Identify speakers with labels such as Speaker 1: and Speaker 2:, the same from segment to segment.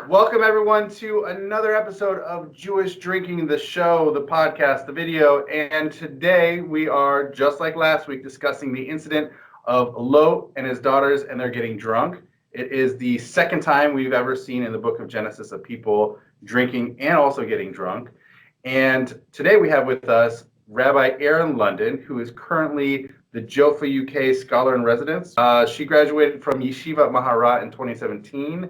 Speaker 1: Welcome everyone to another episode of Jewish Drinking, the show, the podcast, the video. And today we are, just like last week, discussing the incident of Lot and his daughters and they're getting drunk. It is the second time we've ever seen in the book of Genesis of people drinking and also getting drunk. And today we have with us Rabbi Eryn London, who is currently the JOFA UK Scholar in Residence. She graduated from Yeshiva Maharat in 2017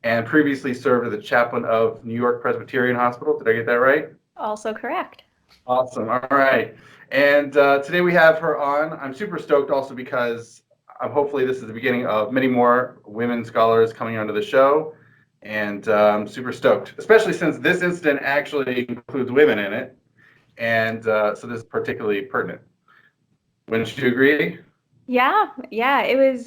Speaker 1: and previously served as the chaplain of New York Presbyterian Hospital. Did I get that right?
Speaker 2: Also correct.
Speaker 1: Awesome. All right. And today we have her on. I'm super stoked also because hopefully this is the beginning of many more women scholars coming onto the show. And I'm super stoked, especially since this incident actually includes women in it. And so this is particularly pertinent. Wouldn't you agree?
Speaker 2: Yeah. It was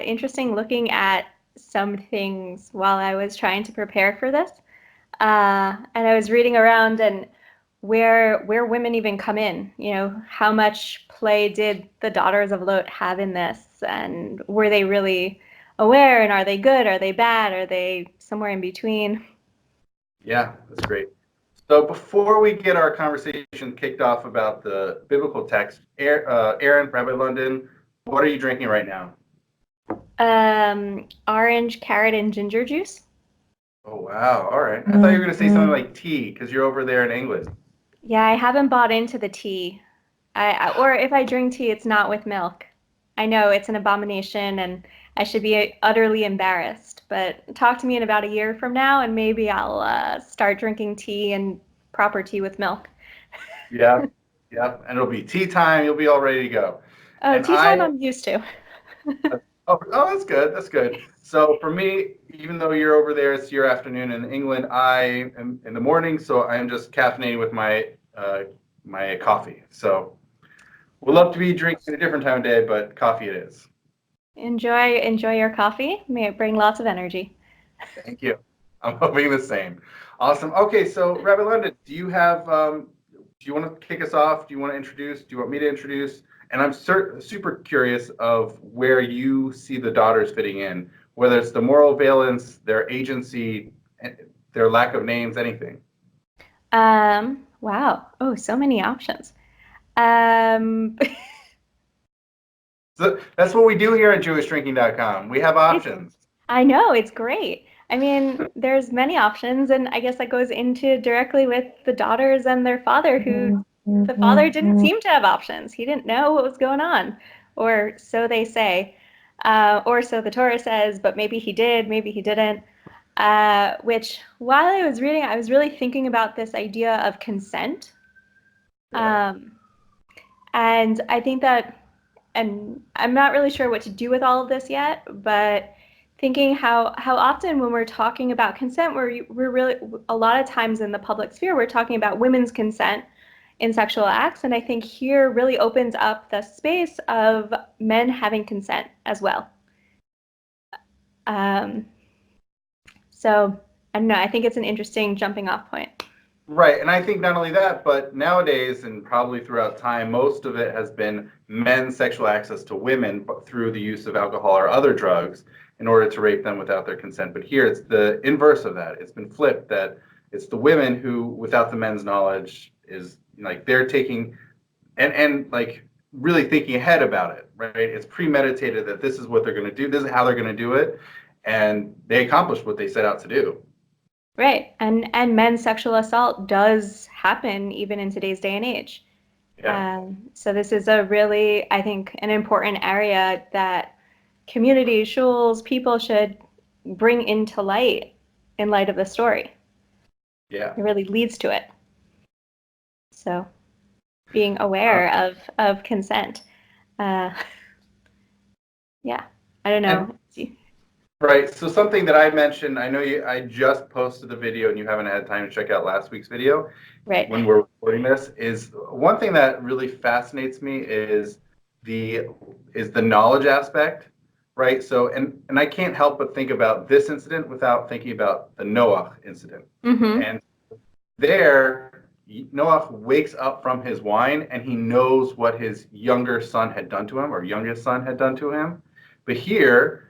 Speaker 2: interesting looking at some things while I was trying to prepare for this. And I was reading around and where women even come in, how much play did the daughters of Lot have in this? And were they really aware? And are they good? Are they bad? Are they somewhere in between?
Speaker 1: Yeah, that's great. So before we get our conversation kicked off about the biblical text, Eryn, Rabbi London, what are you drinking right now?
Speaker 2: Orange, carrot, and ginger juice.
Speaker 1: Oh, wow. All right. I thought you were going to say something like tea because you're over there in England.
Speaker 2: Yeah, I haven't bought into the tea. Or if I drink tea, it's not with milk. I know it's an abomination and I should be utterly embarrassed, but talk to me in about a year from now and maybe I'll start drinking tea and proper tea with milk.
Speaker 1: Yeah. And it'll be tea time. You'll be all ready to go.
Speaker 2: Oh,
Speaker 1: And
Speaker 2: tea time I'm used to.
Speaker 1: Oh, that's good. That's good. So for me, even though you're over there, it's your afternoon in England. I am in the morning, so I am just caffeinating with my my coffee. So we'd love to be drinking a different time of day, but coffee it is.
Speaker 2: Enjoy your coffee. May it bring lots of energy.
Speaker 1: Thank you. I'm hoping the same. Awesome. Okay, so Rabbi London, do you want to kick us off? Do you want to introduce? Do you want me to introduce? And I'm super curious of where you see the daughters fitting in, whether it's the moral valence, their agency, their lack of names, anything.
Speaker 2: Wow. Oh, so many options.
Speaker 1: So that's what we do here at JewishDrinking.com. We have options.
Speaker 2: I know, it's great. I mean, there's many options, and I guess that goes into directly with the daughters and their father, who the father didn't seem to have options. He didn't know what was going on, or so they say, or so the Torah says, but maybe he did, maybe he didn't. Which, while I was reading, I was really thinking about this idea of consent. And I think that, and I'm not really sure what to do with all of this yet, but thinking how often when we're talking about consent, we're really, a lot of times in the public sphere, we're talking about women's consent in sexual acts. And I think here really opens up the space of men having consent as well. So I don't know, I think it's an interesting jumping off point.
Speaker 1: Right, and I think not only that, but nowadays and probably throughout time, most of it has been men's sexual access to women through the use of alcohol or other drugs in order to rape them without their consent. But here it's the inverse of that. It's been flipped, that it's the women who, without the men's knowledge, is like they're taking and like really thinking ahead about it, right? It's premeditated that this is what they're going to do, this is how they're going to do it, and they accomplish what they set out to do.
Speaker 2: Right, and men's sexual assault does happen even in today's day and age.
Speaker 1: Yeah.
Speaker 2: So this is a really, I think, an important area that communities, shuls, people should bring into light in light of the story.
Speaker 1: Yeah.
Speaker 2: It really leads to it. So being aware of consent. Yeah, I don't know.
Speaker 1: Right. So something that I mentioned, I know I just posted the video and you haven't had time to check out last week's video.
Speaker 2: Right.
Speaker 1: When we're recording this, is one thing that really fascinates me is the knowledge aspect, right? So and I can't help but think about this incident without thinking about the Noah incident.
Speaker 2: Mm-hmm.
Speaker 1: And there, Noah wakes up from his wine and he knows what his younger son had done to him, or youngest son had done to him. But here,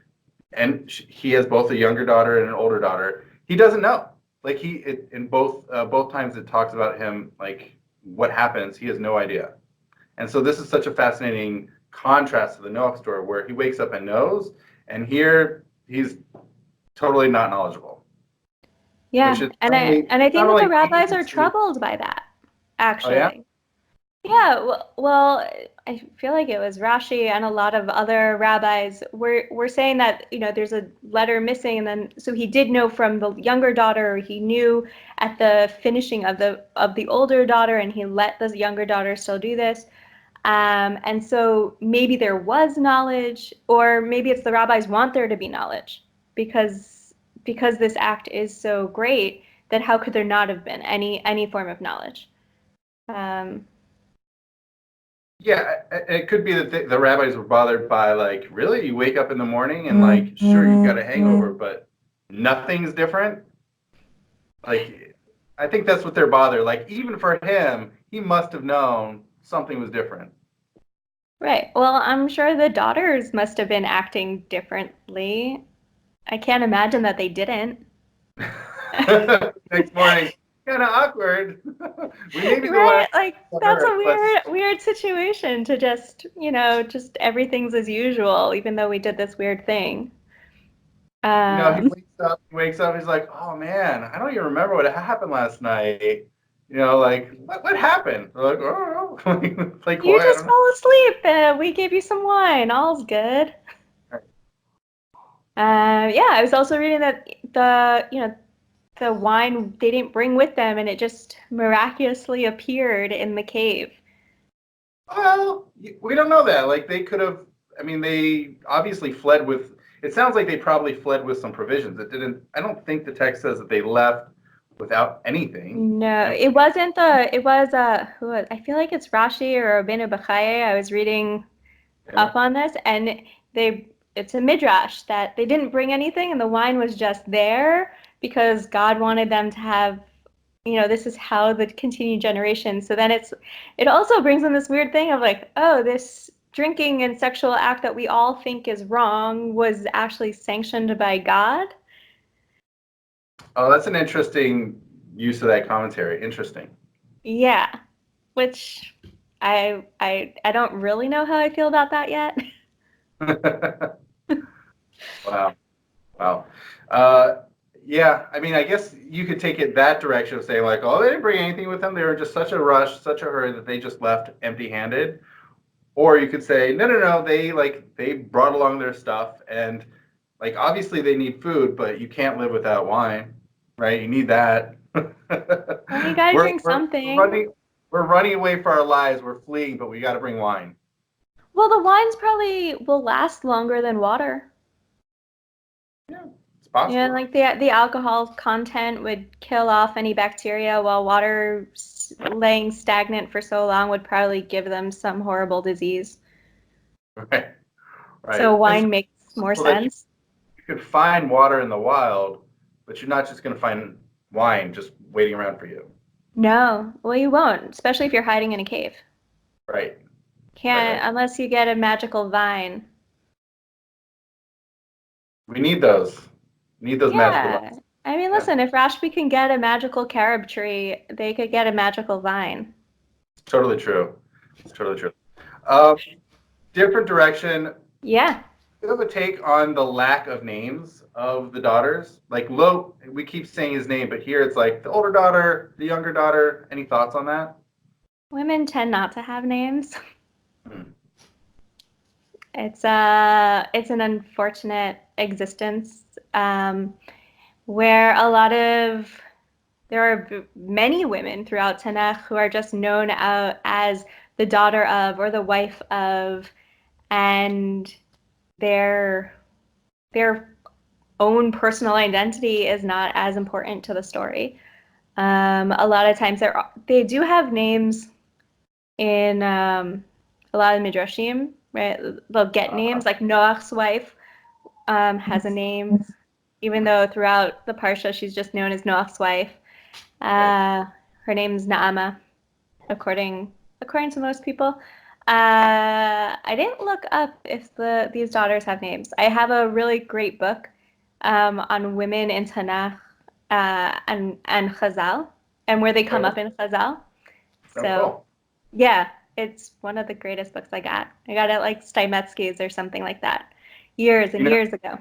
Speaker 1: and he has both a younger daughter and an older daughter, he doesn't know. Like in both times it talks about him, like what happens. He has no idea. And so this is such a fascinating contrast to the Noah story, where he wakes up and knows, and here he's totally not knowledgeable. Which
Speaker 2: Yeah,
Speaker 1: is
Speaker 2: and I think
Speaker 1: not
Speaker 2: that the
Speaker 1: only
Speaker 2: rabbis
Speaker 1: easy
Speaker 2: are
Speaker 1: to.
Speaker 2: troubled by that,
Speaker 1: Oh yeah.
Speaker 2: actually. Yeah, well, I feel like it was Rashi and a lot of other rabbis were saying that, there's a letter missing, and then so he did know from the younger daughter, he knew at the finishing of the older daughter, and he let the younger daughter still do this. And so maybe there was knowledge, or maybe it's the rabbis want there to be knowledge because this act is so great that how could there not have been any form of knowledge? Um,
Speaker 1: Yeah, it could be that the rabbis were bothered by, like, really, you wake up in the morning and, like, sure, you've got a hangover, but nothing's different. Like, I think that's what they're bothered. Like, even for him, he must have known something was different.
Speaker 2: right. Well, I'm sure the daughters must have been acting differently. I can't imagine that they didn't.
Speaker 1: Next morning, kind of awkward. We may be the
Speaker 2: Right?
Speaker 1: last
Speaker 2: Like
Speaker 1: on
Speaker 2: that's
Speaker 1: Earth,
Speaker 2: a
Speaker 1: but
Speaker 2: weird situation to just everything's as usual, even though we did this weird thing.
Speaker 1: he
Speaker 2: Um,
Speaker 1: wakes up, he's like, oh man, I don't even remember what happened last night. Like what happened? They're like, oh, play
Speaker 2: you
Speaker 1: coy. I
Speaker 2: just
Speaker 1: don't know.
Speaker 2: fell asleep. We gave you some wine. All's good. Yeah, I was also reading that the wine they didn't bring with them, and it just miraculously appeared in the cave.
Speaker 1: Well, we don't know that. Like they could have. I mean, they obviously fled with. It sounds like they probably fled with some provisions. It didn't. I don't think the text says that they left without anything.
Speaker 2: No, it wasn't the. It was I feel like it's Rashi or Rabbeinu Bechaye. I was reading
Speaker 1: Yeah.
Speaker 2: up on this, and it's a midrash that they didn't bring anything, and the wine was just there because God wanted them to have. This is how the continued generation. So then it also brings in this weird thing of like, oh, this drinking and sexual act that we all think is wrong was actually sanctioned by God.
Speaker 1: Oh, that's an interesting use of that commentary. Interesting.
Speaker 2: Yeah, which I don't really know how I feel about that yet.
Speaker 1: Wow. Wow. Uh, yeah, I mean, I guess you could take it that direction of saying like, oh, they didn't bring anything with them. They were just such a rush, such a hurry that they just left empty-handed. Or you could say, no, no, no, they brought along their stuff, and like obviously they need food, but you can't live without wine, right? You need that.
Speaker 2: Well, you gotta
Speaker 1: we're,
Speaker 2: drink
Speaker 1: we're
Speaker 2: something.
Speaker 1: running we're running away for our lives. We're fleeing, but we got to bring wine.
Speaker 2: Well, the wines probably will last longer than water.
Speaker 1: Yeah, it's possible.
Speaker 2: Like the alcohol content would kill off any bacteria, while water laying stagnant for so long would probably give them some horrible disease.
Speaker 1: Right,
Speaker 2: So
Speaker 1: right. It's
Speaker 2: wine makes more
Speaker 1: possible that
Speaker 2: sense.
Speaker 1: you could find water in the wild, but you're not just going to find wine just waiting around for you.
Speaker 2: No, well, you won't, especially if you're hiding in a cave.
Speaker 1: Right, right,
Speaker 2: Can't
Speaker 1: right.
Speaker 2: unless you get a magical vine.
Speaker 1: We need those. Need those magical
Speaker 2: Yeah.
Speaker 1: vines.
Speaker 2: I mean,
Speaker 1: Yeah,
Speaker 2: listen, if Rashbi can get a magical carob tree, they could get a magical vine.
Speaker 1: it's totally true. It's totally true. Um, Different direction.
Speaker 2: Yeah.
Speaker 1: Bit of a take on the lack of names of the daughters. Like Lo, we keep saying his name, but here it's like the older daughter, the younger daughter. Any thoughts on that?
Speaker 2: Women tend not to have names.
Speaker 1: Hmm.
Speaker 2: It's an unfortunate existence where there are many women throughout Tanakh who are just known as the daughter of or the wife of, and their their own personal identity is not as important to the story. A lot of times they do have names in a lot of midrashim, right? They'll get
Speaker 1: Uh,
Speaker 2: names like Noach's wife has a name, even though throughout the parsha she's just known as Noach's wife.
Speaker 1: right.
Speaker 2: Her name's Naama, according to most people. I didn't look up if these daughters have names. I have a really great book on women in Tanakh and Chazal, and where they come up in Chazal.
Speaker 1: Oh,
Speaker 2: So
Speaker 1: cool.
Speaker 2: yeah, it's one of the greatest books I got. I got it like Steinmetzky's or something like that, years and years ago.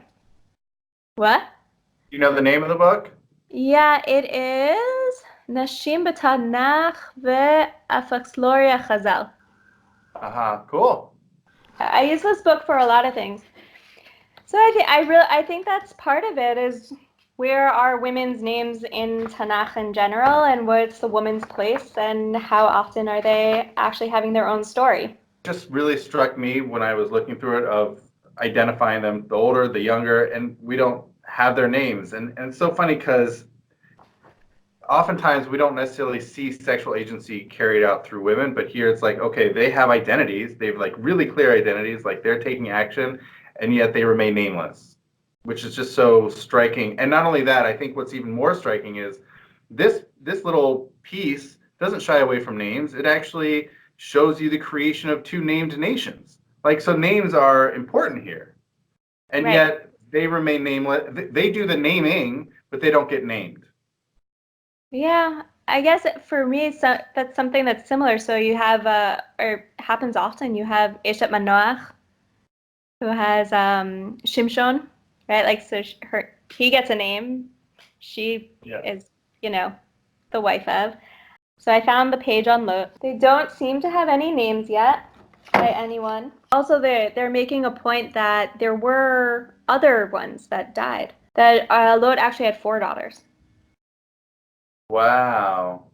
Speaker 2: What?
Speaker 1: You know the name of the book?
Speaker 2: Yeah, it is Nashim B'Tanach ve'Afakslorya Chazal.
Speaker 1: Cool.
Speaker 2: I use this book for a lot of things. So I think that's part of it is where are women's names in Tanakh in general, and what's the woman's place, and how often are they actually having their own story?
Speaker 1: Just really struck me when I was looking through it of identifying them, the older, the younger, and we don't have their names. And it's so funny because oftentimes we don't necessarily see sexual agency carried out through women, but here it's like, okay, they have identities. They have like really clear identities, like they're taking action, and yet they remain nameless, which is just so striking. And not only that, I think what's even more striking is this little piece doesn't shy away from names. It actually shows you the creation of two named nations. Like, so names are important here. And
Speaker 2: Right.
Speaker 1: yet they remain nameless. They do the naming, but they don't get named.
Speaker 2: Yeah, I guess for me, so that's something that's similar. So you have, or happens often, you have Eshet Manoach, who has Shimshon, right? Like, so he gets a name. She
Speaker 1: Yeah.
Speaker 2: is, the wife of. So I found the page on Lot. They don't seem to have any names yet by anyone. Also, they're making a point that there were other ones that died. That Lot actually had 4 daughters.
Speaker 1: Wow.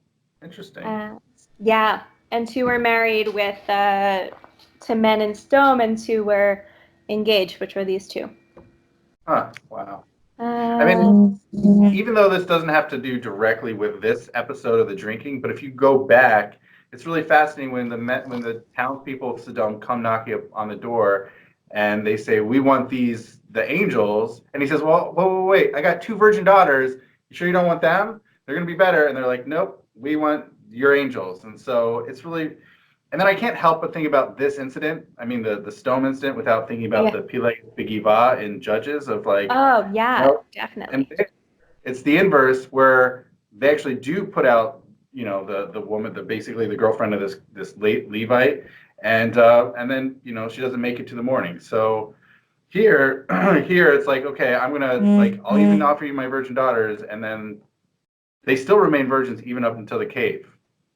Speaker 1: Interesting.
Speaker 2: Yeah, and 2 were married with to men in Stone, and 2 were engaged, which were these 2.
Speaker 1: Huh. Wow. I
Speaker 2: Uh,
Speaker 1: mean, even though this doesn't have to do directly with this episode of the drinking, but if you go back, it's really fascinating when the townspeople of Sodom come knocking up on the door, and they say, "We want the angels," and he says, "Well, wait, I got 2 virgin daughters. You sure you don't want them? They're gonna be better." And they're like, "Nope, we want your angels." And so it's really, and then I can't help but think about this incident. I mean, the stone incident, without thinking about
Speaker 2: yeah.
Speaker 1: the Pileg Begiva in Judges of like,
Speaker 2: Oh, yeah,
Speaker 1: no, and
Speaker 2: definitely.
Speaker 1: it's the inverse where they actually do put out, the woman, the basically the girlfriend of this late Levite, and then she doesn't make it to the morning. So here, here it's like, okay, I'm gonna like I'll even offer you my virgin daughters, and then they still remain virgins even up until the cave,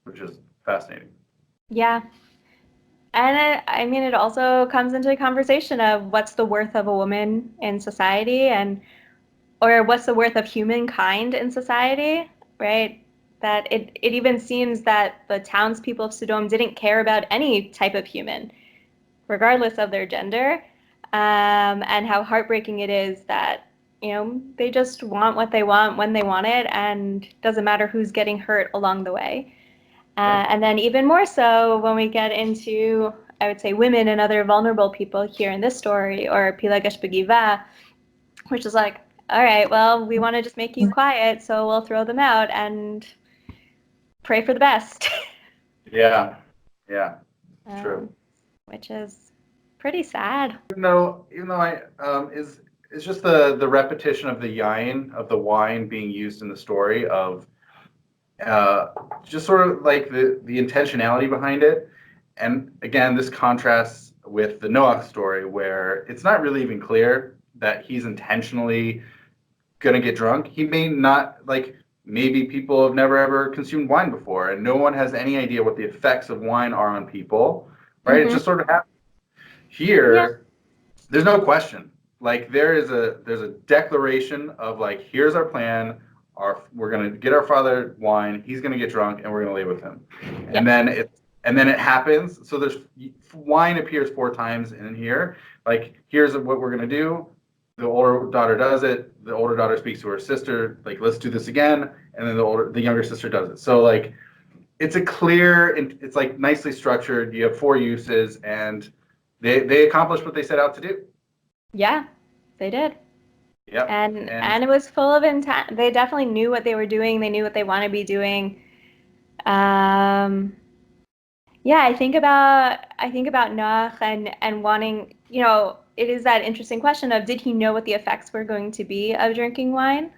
Speaker 1: which is fascinating.
Speaker 2: Yeah. And I mean, it also comes into the conversation of what's the worth of a woman in society, or what's the worth of humankind in society, right? That it even seems that the townspeople of Sodom didn't care about any type of human, regardless of their gender, and how heartbreaking it is that, they just want what they want when they want it, and doesn't matter who's getting hurt along the way. And then even more so when we get into, I would say, women and other vulnerable people here in this story, or Pilagesh Begiva, which is like, all right, well, we want to just make you quiet, so we'll throw them out and pray for the best.
Speaker 1: Yeah, yeah, true.
Speaker 2: Which is pretty sad.
Speaker 1: Even though I is it's just the repetition of the wine being used in the story of uh, just sort of like the intentionality behind it. And again, this contrasts with the Noach story where it's not really even clear that he's intentionally gonna get drunk. He may not, like, maybe people have never ever consumed wine before, and no one has any idea what the effects of wine are on people, right? It
Speaker 2: Mm-hmm.
Speaker 1: just sort of happens.
Speaker 2: Yeah.
Speaker 1: Here, there's no question. Like there's a declaration of like, here's our plan. We're gonna get our father wine. He's gonna get drunk, and we're gonna lay with him.
Speaker 2: Yeah.
Speaker 1: And then it happens. So there's wine appears 4 times in here. Like, here's what we're gonna do. The older daughter does it. The older daughter speaks to her sister, like, let's do this again. And then the younger sister does it. So like, it's like nicely structured. You have 4 uses, and they accomplished what they set out to do.
Speaker 2: Yeah, they did.
Speaker 1: Yep.
Speaker 2: And it was full of intent. They definitely knew what they were doing. They knew what they want to be doing. Um, yeah, I think about Noach and wanting, it is that interesting question of, did he know what the effects were going to be of drinking wine?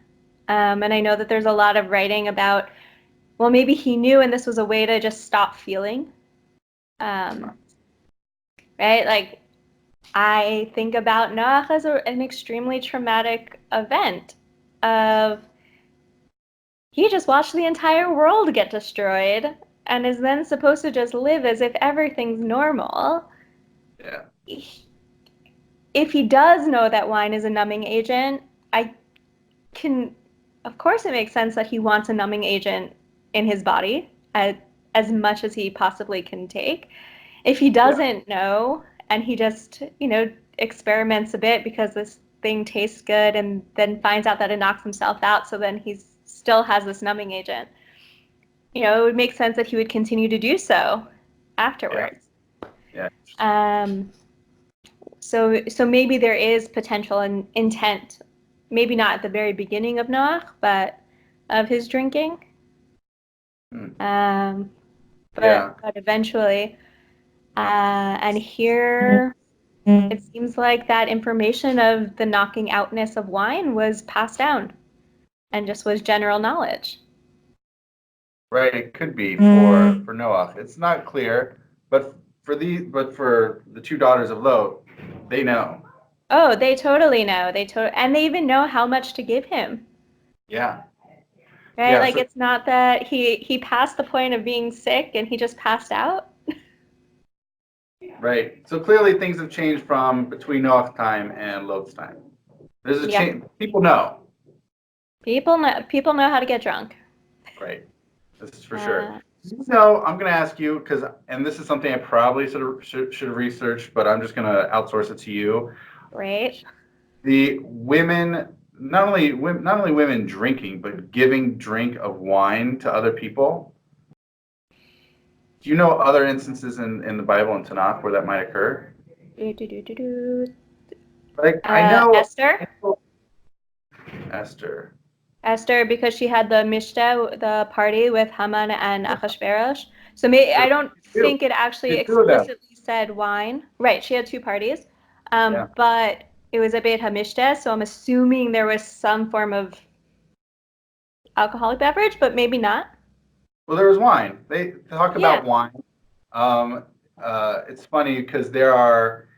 Speaker 2: And I know that there's a lot of writing about, well, maybe he knew and this was a way to just stop feeling. Right? Like, I think about Noach as an extremely traumatic event of he just watched the entire world get destroyed and is then supposed to just live as if everything's normal.
Speaker 1: Yeah.
Speaker 2: If he does know that wine is a numbing agent, I can, of course, it makes sense that he wants a numbing agent in his body as much as he possibly can take. If he doesn't know and he just, experiments a bit because this thing tastes good and then finds out that it knocks himself out, so then he still has this numbing agent, it would make sense that he would continue to do so afterwards.
Speaker 1: Yeah.
Speaker 2: So maybe there is potential and intent, maybe not at the very beginning of Noach, but of his drinking. But eventually, and here it seems like that information of the knocking outness of wine was passed down and just was general knowledge.
Speaker 1: Right, it could be for Noach. It's not clear, but for the two daughters of Lot, they know.
Speaker 2: Oh, they totally know. And they even know how much to give him.
Speaker 1: Yeah.
Speaker 2: Right? Yeah, like it's not that he passed the point of being sick and he just passed out.
Speaker 1: Right. So clearly things have changed from between Noach's time and Lot's time. There's a change. People know.
Speaker 2: People know how to get drunk.
Speaker 1: Right. This is for sure. So I'm going to ask you, and this is something I probably should have researched, but I'm just going to outsource it to you.
Speaker 2: Right.
Speaker 1: The women, not only women drinking, but giving drink of wine to other people. Do you know other instances in the Bible and Tanakh where that might occur? Like I know
Speaker 2: Esther, because she had the Mishta, the party with Haman and Achashverosh. So I don't think it actually explicitly said wine. Right, she had two parties. But it was a Beit HaMishta, so I'm assuming there was some form of alcoholic beverage, but maybe not.
Speaker 1: Well, there was wine. They talk about wine. It's funny because there are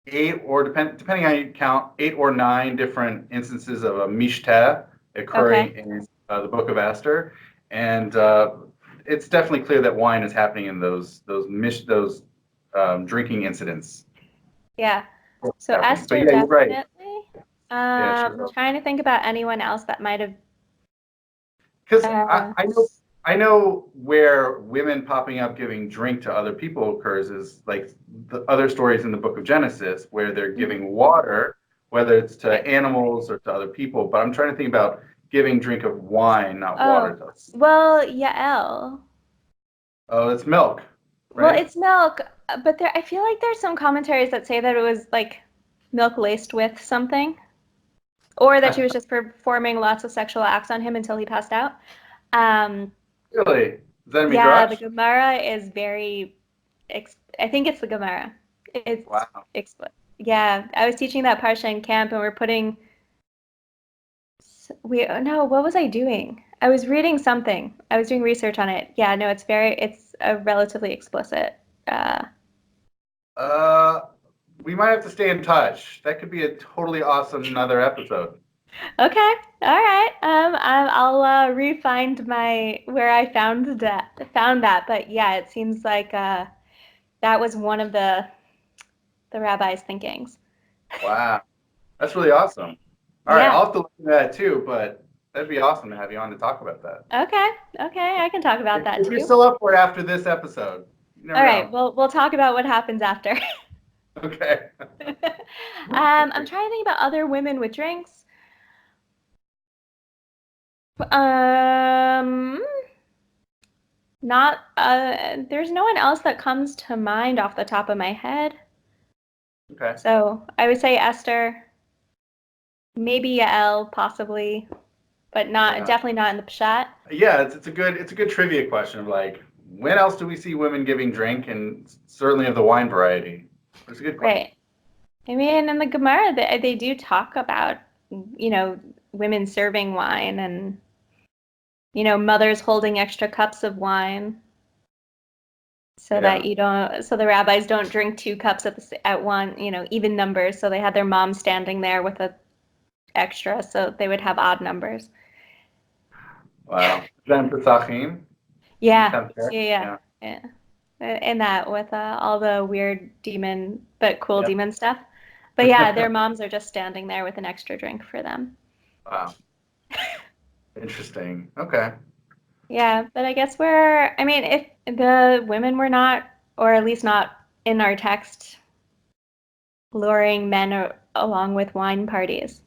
Speaker 1: 8 or depending on how you count, 8 or 9 different instances of a mishteh occurring in the Book of Esther, and it's definitely clear that wine is happening in those drinking incidents.
Speaker 2: Yeah. So Esther definitely. Right. I'm trying to think about anyone else that might have.
Speaker 1: Because I know where women popping up giving drink to other people occurs is like the other stories in the Book of Genesis where they're giving water, whether it's to animals or to other people. But I'm trying to think about giving drink of wine, not water to us.
Speaker 2: Well, Yael.
Speaker 1: Oh, it's milk. Right?
Speaker 2: Well, it's milk, but I feel like there's some commentaries that say that it was like milk laced with something, or that she was just performing lots of sexual acts on him until he passed out.
Speaker 1: Really? Is that a
Speaker 2: yeah, the Gemara is very. I think it's the Gemara. It's yeah. I was teaching that parsha in camp, and we're putting. What was I doing? I was reading something. I was doing research on it. Yeah, no, it's a relatively explicit.
Speaker 1: We might have to stay in touch. That could be a totally awesome another episode.
Speaker 2: Okay, all right. I'll re-find where I found that. But yeah, it seems like that was one of the rabbi's thinkings.
Speaker 1: Wow, that's really awesome. All right, I'll have to look into that too, but that'd be awesome to have you on to talk about that.
Speaker 2: Okay, I can talk about that too.
Speaker 1: If you're still up for it after this episode.
Speaker 2: All right, we'll talk about what happens after.
Speaker 1: Okay.
Speaker 2: I'm trying to think about other women with drinks. Not there's no one else that comes to mind off the top of my head.
Speaker 1: Okay.
Speaker 2: So I would say Esther, maybe Yael, possibly, but definitely not in the Pshat.
Speaker 1: Yeah, it's a good trivia question of like, when else do we see women giving drink, and certainly of the wine variety? It's a good question.
Speaker 2: Right. I mean, in the Gemara, they do talk about, women serving wine and, mothers holding extra cups of wine so that so the rabbis don't drink 2 cups at one, even numbers. So they had their mom standing there with a extra, so they would have odd numbers.
Speaker 1: Wow. Then Pesachim.
Speaker 2: Yeah. And that with all the weird demon, but cool demon stuff. But yeah, their moms are just standing there with an extra drink for them.
Speaker 1: Wow. Interesting. Okay.
Speaker 2: Yeah, but I guess if the women were not, or at least not in our text, luring men along with wine parties.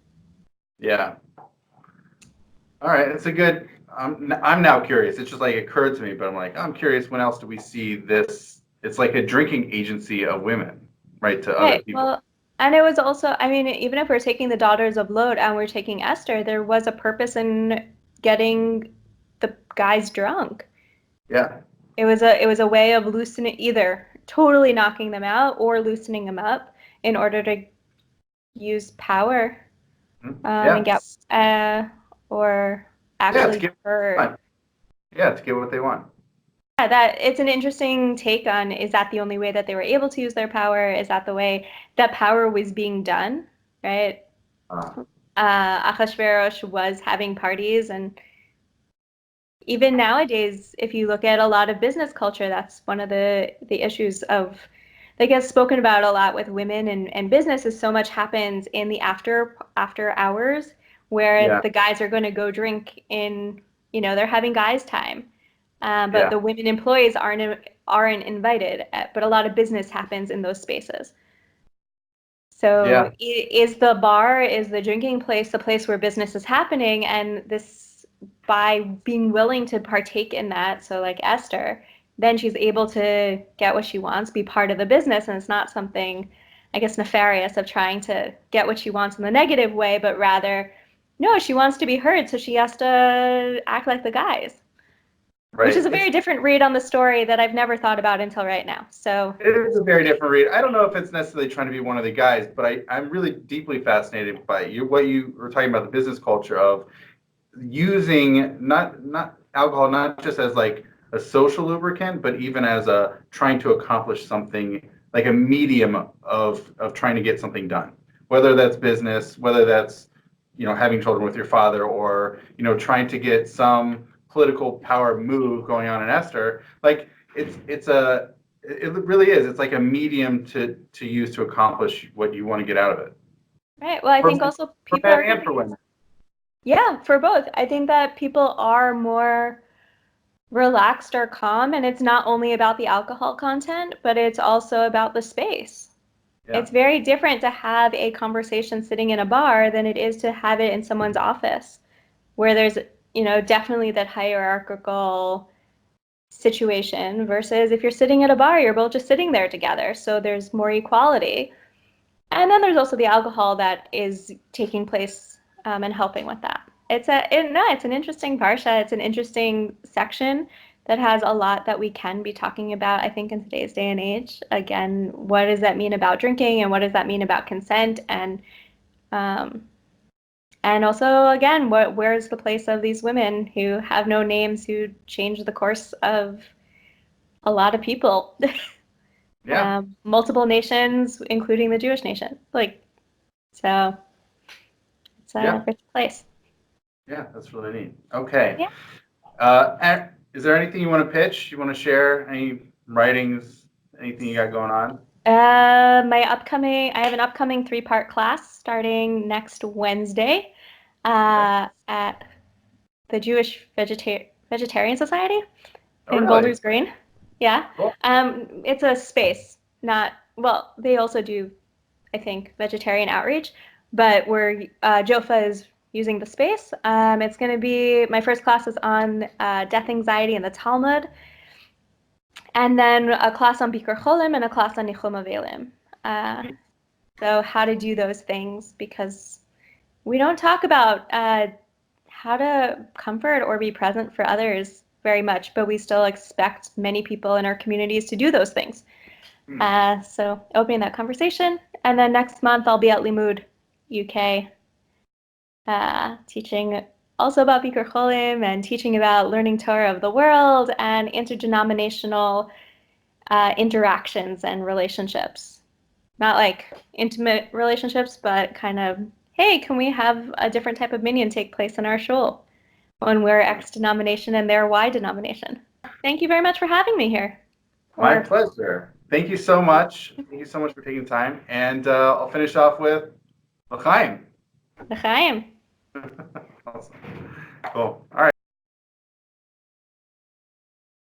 Speaker 1: Yeah. All right. It's a good. I'm now curious. It's just like it occurred to me, but I'm like, I'm curious. When else do we see this? It's like a drinking agency of women, right? To other people.
Speaker 2: Well, and it was also, even if we're taking the daughters of Lot and we're taking Esther, there was a purpose in getting the guys drunk.
Speaker 1: Yeah.
Speaker 2: It was a way of loosening, either totally knocking them out or loosening them up in order to use power and get or actually heard.
Speaker 1: Yeah, to get what they want.
Speaker 2: Yeah, that it's an interesting take on, is that the only way that they were able to use their power? Is that the way that power was being done? Right? Achashverosh was having parties, and even nowadays, if you look at a lot of business culture, that's one of the issues of, that gets spoken about a lot with women and business, is so much happens in the after hours where the guys are going to go drink in, they're having guys time. But the women employees aren't invited. But a lot of business happens in those spaces. So is the bar, is the drinking place, the place where business is happening? And this, by being willing to partake in that, so like Esther, then she's able to get what she wants, be part of the business, and it's not something, I guess, nefarious of trying to get what she wants in the negative way, but rather, no, she wants to be heard, so she has to act like the guys. Right. Which is a very different read on the story that I've never thought about until right now. So
Speaker 1: it is a very different read. I don't know if it's necessarily trying to be one of the guys, but I'm really deeply fascinated by what you were talking about, the business culture of using not alcohol, not just as like a social lubricant, but even as a trying to accomplish something, like a medium of trying to get something done, whether that's business, whether that's, having children with your father, or, trying to get some political power move going on in Esther. Like it really is. It's like a medium to use to accomplish what you want to get out of it.
Speaker 2: Right. Well, I think also people
Speaker 1: for men and for women.
Speaker 2: Yeah, for both. I think that people are more relaxed or calm, and it's not only about the alcohol content, but it's also about the space. Yeah. It's very different to have a conversation sitting in a bar than it is to have it in someone's office, where there's, definitely that hierarchical situation, versus if you're sitting at a bar, you're both just sitting there together. So there's more equality. And then there's also the alcohol that is taking place and helping with that. It's an interesting parsha. It's an interesting section that has a lot that we can be talking about, I think, in today's day and age. Again, what does that mean about drinking, and what does that mean about consent? And also, again, where's the place of these women who have no names, who change the course of a lot of people? Yeah. Multiple nations, including the Jewish nation. So it's a rich place.
Speaker 1: Yeah, that's really neat. Okay. Yeah. Is there anything you want to pitch? You want to share any writings, anything you got going on?
Speaker 2: I have an upcoming 3-part class starting next Wednesday at the Jewish Vegetarian Society in Golders Green. Yeah. Cool. It's a space, they also do, I think, vegetarian outreach, but JOFA is using the space. It's going to be, my first class is on death anxiety and the Talmud, and then a class on Bikur Cholim and a class on Nichum Avelim. So how to do those things, because we don't talk about how to comfort or be present for others very much, but we still expect many people in our communities to do those things. So opening that conversation. And then next month I'll be at Limud UK teaching also about Bikur Cholim and teaching about learning Torah of the world and interdenominational interactions and relationships. Not like intimate relationships, but kind of, hey, can we have a different type of minyan take place in our shul when we're X denomination and they're Y denomination? Thank you very much for having me here.
Speaker 1: My pleasure. Thank you so much. Thank you so much for taking time. And I'll finish off with L'chaim.
Speaker 2: L'chaim.
Speaker 1: Awesome. Cool. All right.